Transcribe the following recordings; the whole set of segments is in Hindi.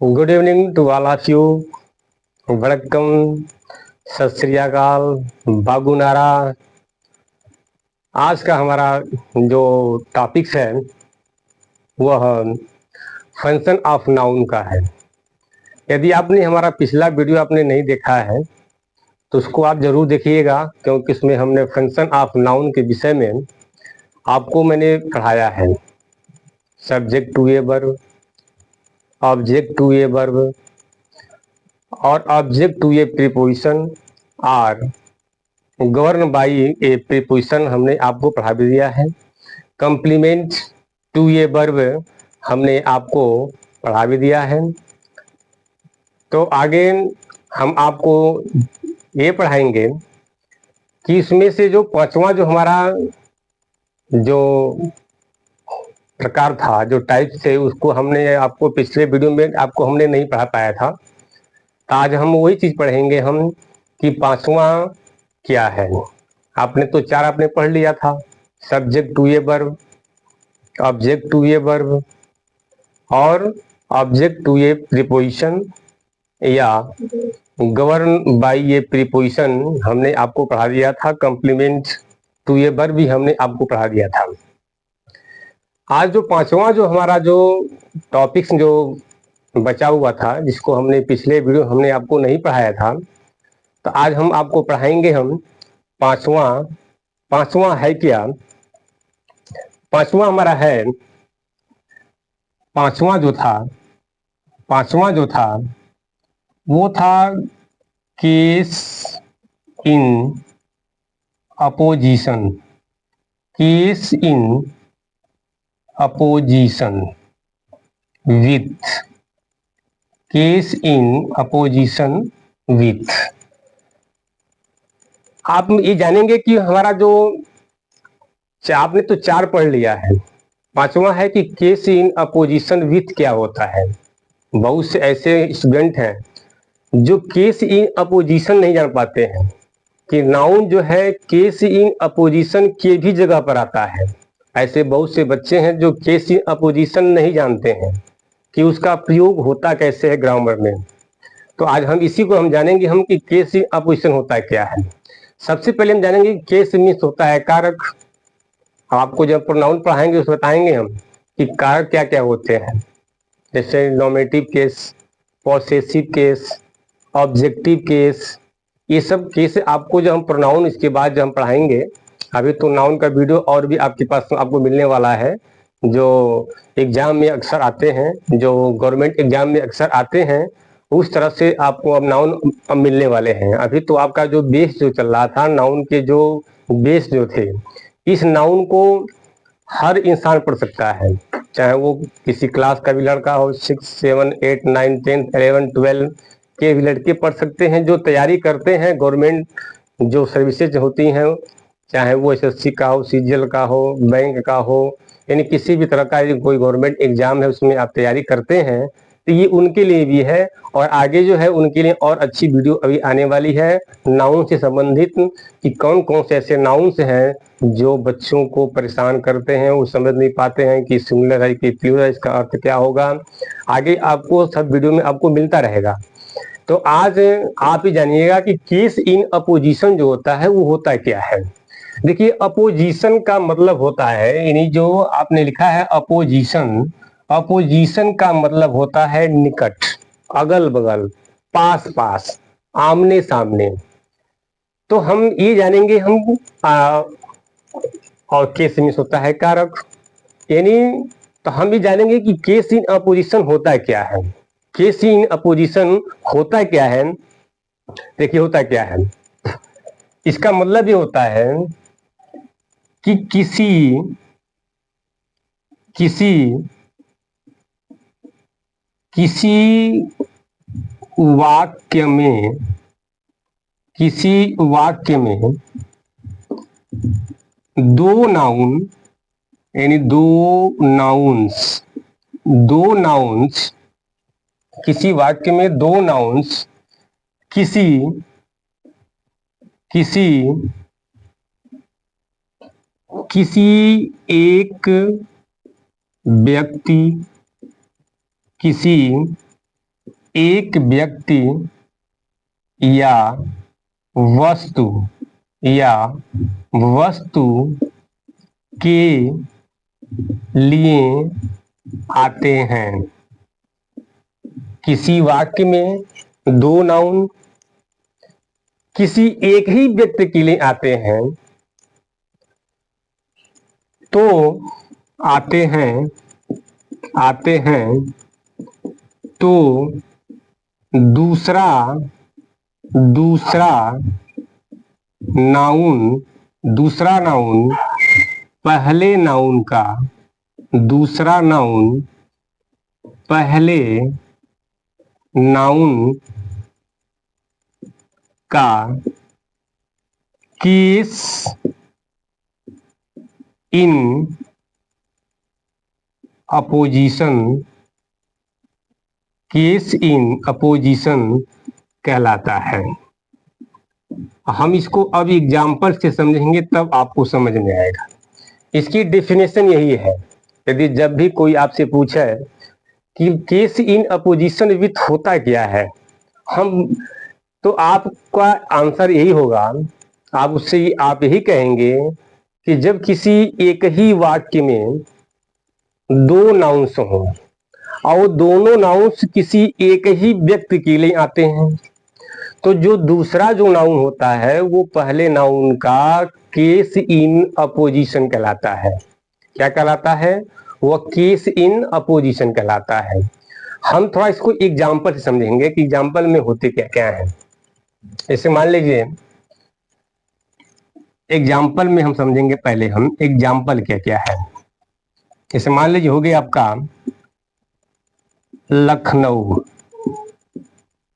Good evening to all of you. वणक्कम, सत श्री अकाल, बागुनारा। आज का हमारा जो टॉपिक्स है वह फंक्शन ऑफ नाउन का है। यदि आपने हमारा पिछला वीडियो आपने नहीं देखा है तो उसको आप जरूर देखिएगा, क्योंकि इसमें हमने फंक्शन ऑफ नाउन के विषय में आपको मैंने पढ़ाया है। Subject to a verb, object to a verb और ऑब्जेक्ट टू ए प्रीपोजिशन और गवर्न बाई ए प्रीपोजिशन हमने आपको पढ़ा भी दिया है। कंप्लीमेंट टू ए वर्ब हमने आपको पढ़ा भी दिया है। तो आगे हम आपको ये पढ़ाएंगे कि इसमें से जो पांचवा जो हमारा जो प्रकार था, जो टाइप थे, उसको हमने आपको पिछले वीडियो में आपको हमने नहीं पढ़ा पाया था। तो आज हम वही चीज पढ़ेंगे हम कि पांचवा क्या है। आपने तो चार आपने पढ़ लिया था, subject to a verb, object to a verb और ऑब्जेक्ट टू ए प्रीपोजिशन या गवर्न बाई ए प्रीपोजिशन हमने आपको पढ़ा दिया था। कंप्लीमेंट टू ए वर्ब भी हमने आपको पढ़ा दिया था। आज जो पांचवा जो हमारा जो टॉपिक्स जो बचा हुआ था, जिसको हमने पिछले वीडियो हमने आपको नहीं पढ़ाया था, तो आज हम आपको पढ़ाएंगे हम पांचवा। पांचवा है क्या? पांचवा हमारा है, पांचवा जो था वो था case in opposition. Case in opposition with, case in opposition with. आप ये जानेंगे कि हमारा जो आपने तो चार पढ़ लिया है, पांचवा है कि केस इन अपोजिशन विथ क्या होता है। बहुत से ऐसे स्टूडेंट हैं जो केस इन अपोजिशन नहीं जान पाते हैं कि नाउन जो है केस इन अपोजिशन के भी जगह पर आता है। ऐसे बहुत से बच्चे हैं जो केस इन अपोजिशन नहीं जानते हैं कि उसका प्रयोग होता कैसे है ग्रामर में। तो आज हम इसी को हम जानेंगे हम कि केस इन अपोजिशन होता क्या है। सबसे पहले हम जानेंगे कि केस मीन्स होता है कारक। आपको जब प्रोनाउन पढ़ाएंगे उसमें बताएंगे हम कि कारक क्या क्या होते हैं, जैसे nominative case, possessive case, objective case. ये सब केस आपको जब हम प्रोनाउन इसके बाद जब हम पढ़ाएंगे, अभी तो नाउन का वीडियो और भी आपके पास आपको मिलने वाला है, जो एग्जाम में अक्सर आते हैं, जो गवर्नमेंट एग्जाम में अक्सर आते हैं, उस तरह से आपको अब नाउन अब मिलने वाले हैं। अभी तो आपका जो बेस जो चल रहा था, नाउन के जो बेस जो थे, इस नाउन को हर इंसान पढ़ सकता है, चाहे वो किसी क्लास का भी लड़का हो, 6, 7, 8, 9, 10, 11, 12 के भी लड़के पढ़ सकते हैं जो तैयारी करते हैं गवर्नमेंट जो सर्विसेज होती हैं, चाहे वो एसएससी का हो, सीजीएल का हो, बैंक का हो, यानी किसी भी तरह का कोई गवर्नमेंट एग्जाम है उसमें आप तैयारी करते हैं, तो ये उनके लिए भी है। और आगे जो है उनके लिए और अच्छी वीडियो अभी आने वाली है नाउन से संबंधित, कि कौन कौन से ऐसे नाउन्स हैं जो बच्चों को परेशान करते हैं, वो समझ नहीं पाते हैं कि सिंगुलर है कि प्लूरल है, इसका अर्थ क्या होगा। आगे आपको सब वीडियो में आपको मिलता रहेगा। तो आज आप ही जानिएगा कि केस इन अपोजिशन जो होता है वो होता क्या है। देखिए, अपोजिशन का मतलब होता है, यानी जो आपने लिखा है अपोजिशन, अपोजिशन का मतलब होता है निकट, अगल बगल, पास पास, आमने सामने। तो हम ये जानेंगे हम और केस मीन्स होता है कारक, यानी तो हम ये जानेंगे कि केस इन अपोजिशन होता क्या है। केस इन अपोजिशन होता क्या है, देखिए होता क्या है, इसका मतलब ये होता है कि किसी किसी किसी वाक्य में, किसी वाक्य में दो नाउन, यानी दो नाउन्स, दो नाउन्स, किसी वाक्य में दो नाउन्स किसी किसी किसी एक व्यक्ति, किसी एक व्यक्ति या वस्तु या वस्तु के लिए आते हैं। किसी वाक्य में दो नाउन किसी एक ही व्यक्ति के लिए आते हैं तो आते हैं तो दूसरा नाउन पहले नाउन का केस इन अपोजिशन कहलाता है। हम इसको अब एग्जाम्पल से समझेंगे तब आपको समझ में आएगा। इसकी डेफिनेशन यही है, यदि जब भी कोई आपसे पूछे कि केस इन अपोजिशन विथ होता क्या है, तो आपका आंसर यही होगा, आप यही कहेंगे कि जब किसी एक ही वाक्य में दो नाउन्स हों और दोनों नाउन्स किसी एक ही व्यक्ति के लिए आते हैं तो जो दूसरा नाउन होता है वो पहले नाउन का केस इन अपोजिशन कहलाता है। क्या कहलाता है? वह केस इन अपोजिशन कहलाता है। हम थोड़ा इसको एग्जाम्पल से समझेंगे कि एग्जाम्पल में होते क्या क्या है। जैसे मान लीजिए एग्जाम्पल में हम समझेंगे, पहले हम एग्जाम्पल क्या क्या है। जैसे मान लीजिए हो गया आपका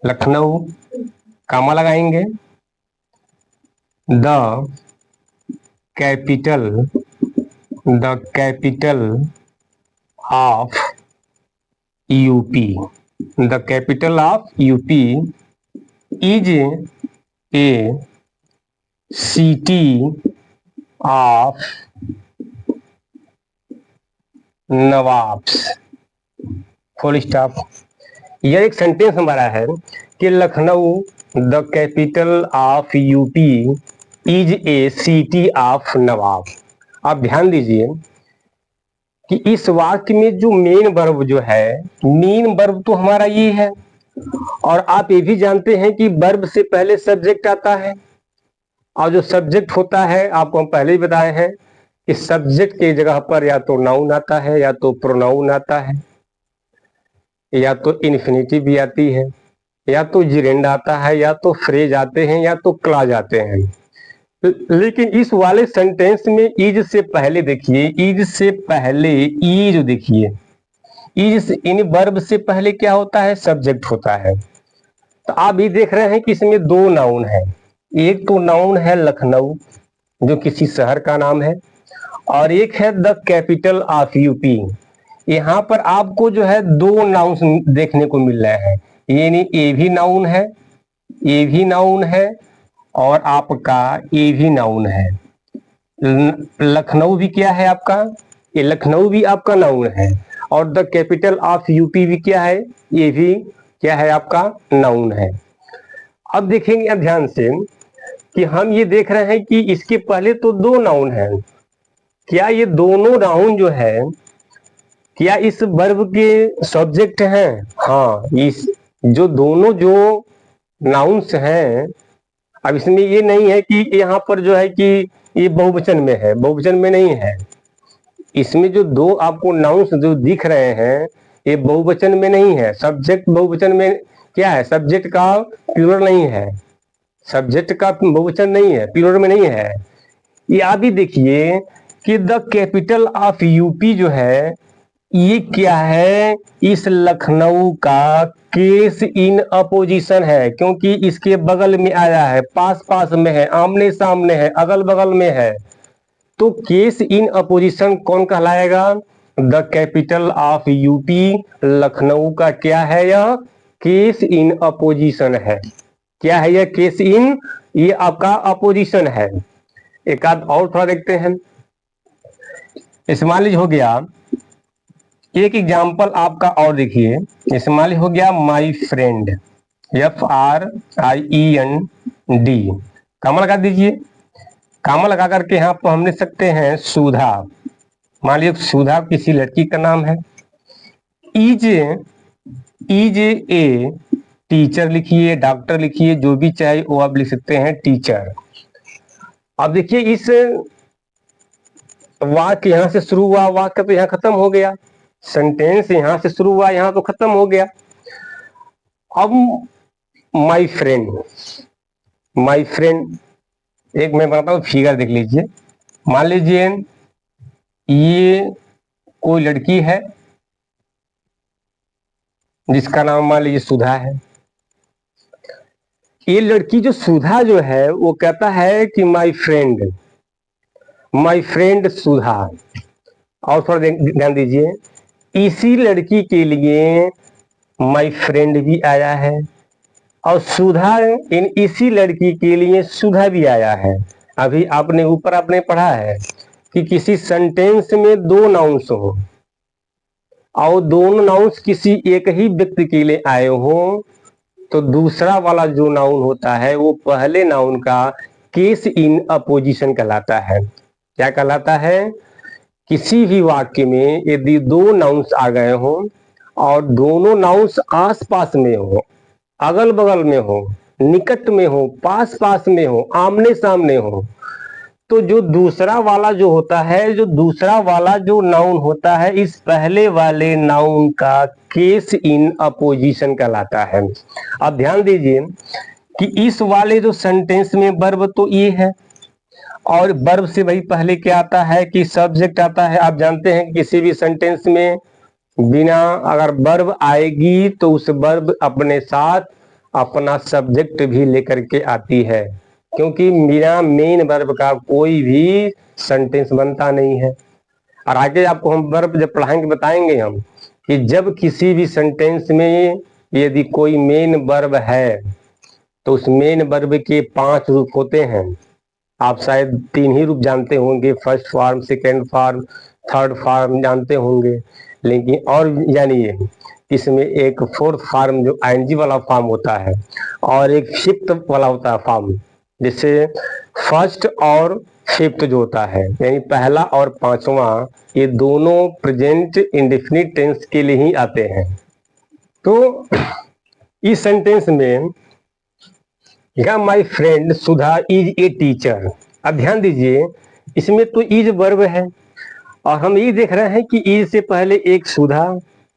लखनऊ कामा लगाएंगे, the capital of UP is a city of nawabs, full stop. यह एक सेंटेंस हमारा है कि Lucknow the capital of UP is a city of nawab. आप ध्यान दीजिए कि इस वाक्य में जो मेन वर्ब तो हमारा ये है, और आप ये भी जानते हैं कि वर्ब से पहले सब्जेक्ट आता है, और जो सब्जेक्ट होता है आपको हम पहले ही बताए हैं कि सब्जेक्ट की जगह पर या तो नाउन आता है, या तो प्रोनाउन आता है, या तो इन्फिनिटिव भी आती है, या तो जिरेंड आता है, या तो फ्रेज आते हैं, या तो क्लॉज आते हैं। लेकिन इस वाले सेंटेंस में इज से पहले देखिए, इज इन वर्ब से पहले क्या होता है? सब्जेक्ट होता है। तो आप ये देख रहे हैं कि इसमें दो नाउन है। एक तो नाउन है लखनऊ जो किसी शहर का नाम है, और एक है द कैपिटल ऑफ यूपी। यहाँ पर आपको जो है दो नाउन देखने को मिल रहे हैं, यानी ए भी नाउन है और आपका ए भी नाउन है। लखनऊ भी क्या है आपका? ये लखनऊ भी आपका नाउन है, और द कैपिटल ऑफ यूपी भी क्या है? ये भी क्या है? आपका नाउन है। अब देखेंगे अब ध्यान से कि हम ये देख रहे हैं कि इसके पहले तो दो नाउन हैं। क्या ये दोनों नाउन जो है क्या इस वर्ब के सब्जेक्ट हैं? हाँ, इस जो दोनों जो नाउन्स हैं, अब इसमें ये नहीं है कि यहाँ पर जो है कि ये बहुवचन में है, बहुवचन में नहीं है। इसमें जो दो आपको नाउन्स जो दिख रहे हैं ये बहुवचन में नहीं है। सब्जेक्ट बहुवचन में क्या है? सब्जेक्ट का प्लूरल नहीं है, सब्जेक्ट का बहुवचन नहीं है, प्लूरल में नहीं है। ये आप भी देखिए कि द कैपिटल ऑफ यूपी जो है ये क्या है? इस लखनऊ का केस इन अपोजिशन है, क्योंकि इसके बगल में आया है, पास में है, आमने सामने है, अगल बगल में है। तो केस इन अपोजिशन कौन कहलाएगा? The capital of UP Lucknow का क्या है? यह केस इन अपोजिशन है। क्या है यह? केस इन, ये आपका अपोजिशन है। एक आध और थोड़ा देखते हैं। इस मान लीजिए हो गया एक एग्जाम्पल आपका और देखिए, जैसे मान ली हो गया माई फ्रेंड, FRIEND, कॉमा लगा दीजिए। कॉमा लगा करके यहाँ पर हम लिख सकते हैं सुधा। मान लीजिए सुधा किसी लड़की का नाम है। इज इज ए टीचर लिखिए, डॉक्टर लिखिए, जो भी चाहे वो आप लिख सकते हैं टीचर। अब देखिए इस वाक्य यहां से शुरू हुआ, वाक्य तो यहाँ खत्म हो गया, सेंटेंस यहां से शुरू हुआ, यहाँ तो खत्म हो गया। अब माई फ्रेंड, माई फ्रेंड, एक मैं बताता हूँ फिगर देख लीजिए। मान लीजिए ये कोई लड़की है जिसका नाम मान लीजिए सुधा है। ये लड़की जो सुधा जो है वो कहता है कि माई फ्रेंड सुधा। और थोड़ा ध्यान दीजिए, इसी लड़की के लिए माई फ्रेंड भी आया है, और सुधा इन इसी लड़की के लिए सुधा भी आया है। अभी आपने ऊपर आपने पढ़ा है कि किसी सेंटेंस में दो नाउन्स हो और दोनों नाउन्स किसी एक ही व्यक्ति के लिए आए हो, तो दूसरा वाला जो नाउन होता है वो पहले नाउन का केस इन अपोजिशन कहलाता है। क्या कहलाता है? किसी भी वाक्य में यदि दो नाउन्स आ गए हो और दोनों नाउन्स आस पास में हो, अगल बगल में हो, निकट में हो, पास पास में हो, आमने सामने हो, तो जो दूसरा वाला जो होता है, जो दूसरा वाला जो नाउन होता है, इस पहले वाले नाउन का केस इन अपोजिशन कहलाता है। अब ध्यान दीजिए कि इस वाले जो सेंटेंस में वर्ब तो ये है, और वर्ब से भाई पहले क्या आता है कि सब्जेक्ट आता है। आप जानते हैं कि किसी भी सेंटेंस में बिना अगर वर्ब आएगी तो उस वर्ब अपने साथ अपना सब्जेक्ट भी लेकर के आती है, क्योंकि बिना मेन वर्ब का कोई भी सेंटेंस बनता नहीं है। और आगे आपको हम वर्ब जब पढ़ाएंगे बताएंगे हम कि जब किसी भी सेंटेंस में यदि कोई मेन वर्ब है तो उस मेन वर्ब के 5 रूप होते हैं। आप शायद 3 ही रूप जानते होंगे, first form, second form, third form जानते होंगे, लेकिन और जानिए इसमें एक फोर्थ फॉर्म जो आईएनजी वाला फॉर्म होता है और एक फिफ्थ वाला होता है फॉर्म, जिससे फर्स्ट और फिफ्थ जो होता है यानी पहला और पांचवा, ये दोनों प्रेजेंट इंडेफिनिट टेंस के लिए ही आते हैं। तो इस सेंटेंस में my friend Sudha is a teacher. अब ध्यान दीजिए इसमें तो इज वर्ब है और हम ये देख रहे हैं कि इज से पहले एक सुधा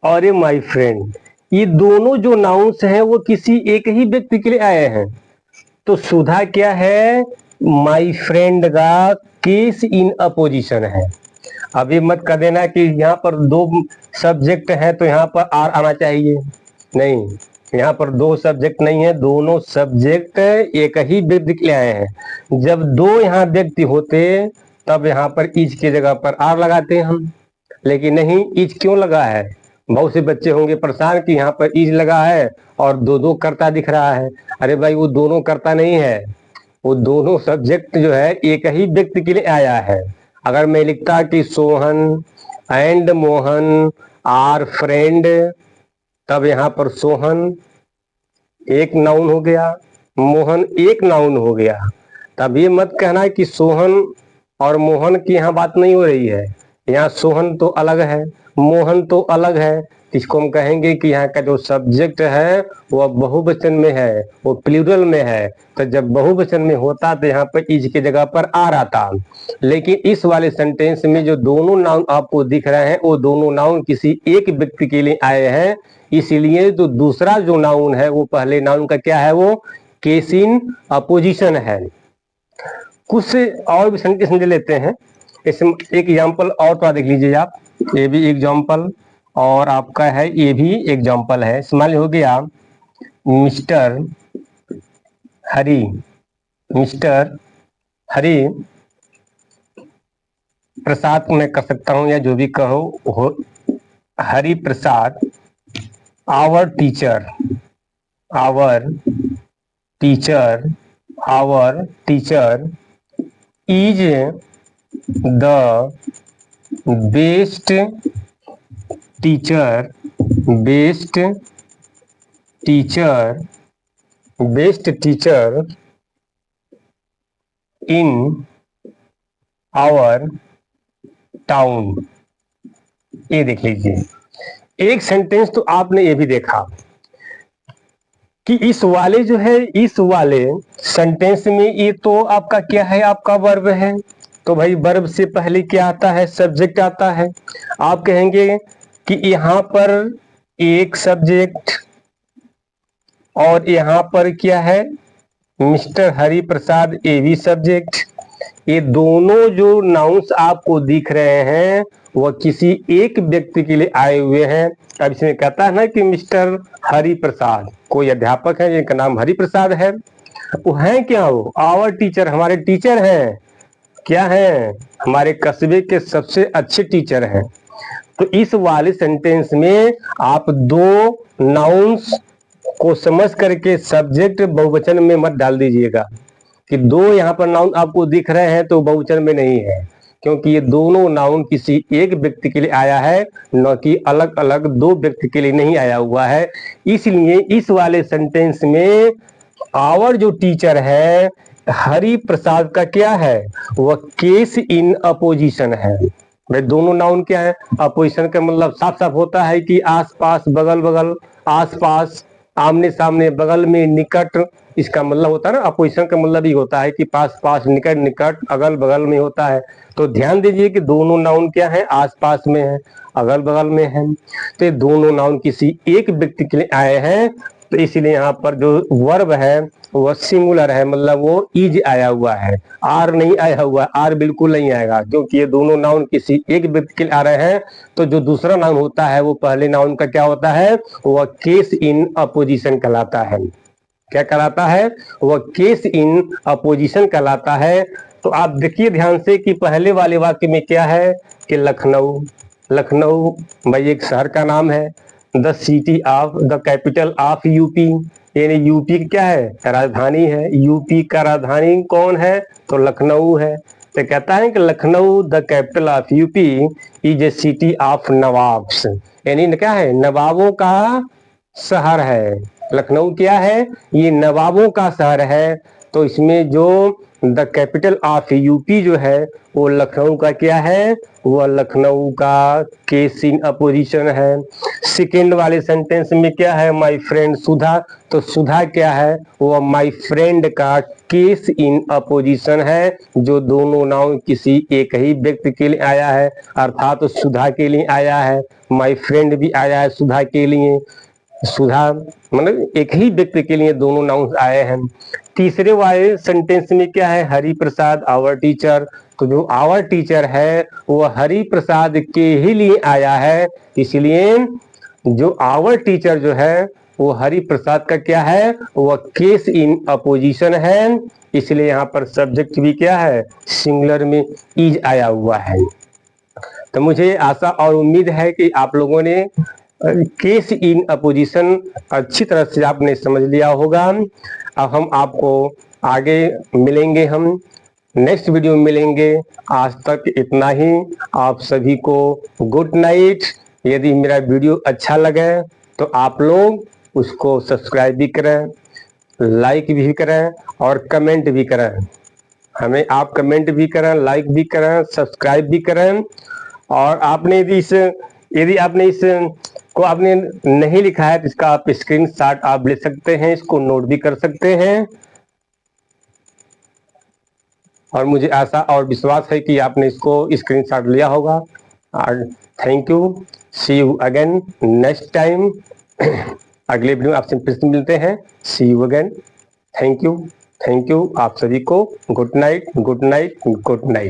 और ए माई फ्रेंड, ये दोनों जो नाउन्स हैं वो किसी एक ही व्यक्ति के लिए आए हैं। तो सुधा क्या है? माई फ्रेंड का केस इन अपोजिशन है। अभी मत कर देना कि यहाँ पर 2 सब्जेक्ट है तो यहाँ पर आर आना चाहिए, नहीं, यहाँ पर 2 सब्जेक्ट नहीं है, दोनों सब्जेक्ट एक ही व्यक्ति के लिए आए हैं। जब 2 यहाँ व्यक्ति होते तब यहाँ पर इज की जगह पर आर लगाते हैं हम, लेकिन नहीं, इज क्यों लगा है? बहुत से बच्चे होंगे परेशान कि यहाँ पर इज लगा है और 2 कर्ता दिख रहा है। अरे भाई वो दोनों कर्ता नहीं है, वो दोनों सब्जेक्ट जो है एक ही व्यक्ति के लिए आया है। अगर मैं लिखता कि Sohan and Mohan are friend, तब यहाँ पर सोहन एक नाउन हो गया, मोहन एक नाउन हो गया। तब ये मत कहना कि सोहन और मोहन की यहाँ बात नहीं हो रही है, यहाँ सोहन तो अलग है, मोहन तो अलग है। इसको हम कहेंगे कि यहाँ का जो सब्जेक्ट है वो बहुवचन में है, वो प्लूरल में है। तो जब बहुवचन में होता तो यहाँ पर इज की जगह पर आर आता। लेकिन इस वाले सेंटेंस में जो दोनों नाउन आपको दिख रहे हैं वो दोनों नाउन किसी एक व्यक्ति के लिए आए हैं, इसीलिए जो दूसरा जो नाउन है वो पहले नाउन का क्या है? वो केस इन अपोजिशन है। कुछ और भी सेंटेंस ले लेते हैं। इसमें एक एग्जांपल और तो देख लीजिए आप, ये भी एग्जांपल और आपका है ये भी एग्जांपल है। स्मॉल हो गया मिस्टर हरी, मिस्टर हरी प्रसाद मैं कर सकता हूं या जो भी कहो हो, Hari Prasad our teacher, our teacher, our teacher is the best teacher best teacher best teacher in our town. ये देख लीजिए, एक सेंटेंस तो आपने ये भी देखा कि इस वाले जो है, इस वाले सेंटेंस में ये तो आपका क्या है, आपका वर्ब है। तो भाई वर्ब से पहले क्या आता है, सब्जेक्ट आता है। आप कहेंगे कि यहाँ पर एक सब्जेक्ट और यहाँ पर क्या है, मिस्टर हरि प्रसाद, ए भी सब्जेक्ट। ये दोनों जो नाउन्स आपको दिख रहे हैं वह किसी एक व्यक्ति के लिए आए हुए हैं। अब इसमें कहता है ना कि मिस्टर हरि प्रसाद, कोई अध्यापक है जिनका नाम हरि प्रसाद है। वो हैं क्या, वो आवर टीचर, हमारे टीचर हैं। क्या है, हमारे कस्बे के सबसे अच्छे टीचर हैं। तो इस वाले सेंटेंस में आप दो नाउन्स को समझ करके सब्जेक्ट बहुवचन में मत डाल दीजिएगा कि दो यहाँ पर नाउन आपको दिख रहे हैं तो बहुवचन में नहीं है, क्योंकि ये दोनों नाउन किसी एक व्यक्ति के लिए आया है, न कि अलग अलग दो व्यक्ति के लिए नहीं आया हुआ है। इसलिए इस वाले सेंटेंस में आवर जो टीचर है हरि प्रसाद का क्या है, वह केस इन अपोजिशन है। भाई दोनों नाउन क्या है, अपोजिशन का मतलब साफ साफ होता है कि आस पास, बगल बगल, आस पास, आमने सामने, बगल में, निकट। इसका मतलब होता है ना, अपोजिशन का मतलब ही होता है कि पास पास, निकट निकट, अगल बगल में होता है। तो ध्यान दीजिए कि दोनों नाउन क्या है, आस पास में है, अगल बगल में है। तो ये दोनों नाउन किसी एक व्यक्ति के लिए आए हैं, तो इसलिए यहाँ पर जो वर्ब है वह सिंगुलर है, मतलब वो इज आया हुआ है, आर नहीं आया हुआ। आर बिल्कुल नहीं आएगा, क्योंकि ये दोनों नाउन किसी एक व्यक्ति के लिए आ रहे हैं। तो जो दूसरा नाउन होता है वो पहले नाउन का क्या होता है, वह केस इन अपोजिशन कहलाता है। क्या कहलाता है, वह केस इन अपोजिशन कहलाता है। तो आप देखिए ध्यान से कि पहले वाले वाक्य में क्या है कि लखनऊ, लखनऊ भाई एक शहर का नाम है। The city of, the capital of UP, यानी यूपी क्या है, राजधानी है। यूपी का राजधानी कौन है, तो लखनऊ है। तो कहता है कि Lucknow the capital of UP is a city of nawabs, यानी क्या है, नवाबों का शहर है। लखनऊ क्या है, ये नवाबों का शहर है। तो इसमें जो द कैपिटल ऑफ यूपी जो है वो लखनऊ का क्या है, वह लखनऊ का केस इन अपोजिशन है। सेकेंड वाले सेंटेंस में क्या है, माय फ्रेंड सुधा, तो सुधा क्या है, वह माय फ्रेंड का केस इन अपोजिशन है। जो दोनों नाउन किसी एक ही व्यक्ति के लिए आया है, अर्थात तो सुधा के लिए आया है, माय फ्रेंड भी आया है सुधा के लिए। सुधा मतलब एक ही व्यक्ति के लिए दोनों नाउन आए हैं। तीसरे वाले सेंटेंस में क्या है, हरि प्रसाद आवर टीचर, तो जो आवर टीचर है वो हरि प्रसाद के ही लिए आया है। इसलिए जो आवर टीचर जो है वो हरि प्रसाद का क्या है, वह केस इन अपोजिशन है। इसलिए यहाँ पर सब्जेक्ट भी क्या है, सिंगुलर में इज आया हुआ है। तो मुझे आशा और उम्मीद है कि आप लोगों ने केस इन अपोजिशन अच्छी तरह से आपने समझ लिया होगा। अब हम आपको आगे मिलेंगे, हम नेक्स्ट वीडियो में मिलेंगे। आज तक इतना ही। आप सभी को गुड नाइट। यदि मेरा वीडियो अच्छा लगे तो आप लोग उसको सब्सक्राइब भी करें, लाइक भी करें और कमेंट भी करें। हमें आप कमेंट भी करें, लाइक भी करें, सब्सक्राइब भी करें। और आपने यदि आपने इस को आपने नहीं लिखा है तो इसका आप स्क्रीनशॉट आप ले सकते हैं, इसको नोट भी कर सकते हैं। और मुझे आशा और विश्वास है कि आपने इसको स्क्रीनशॉट लिया होगा। और thank you, see you again next time. अगले वीडियो आपसे फिर से मिलते हैं। See you again. Thank you, thank you. आप सभी को good night, good night, good night.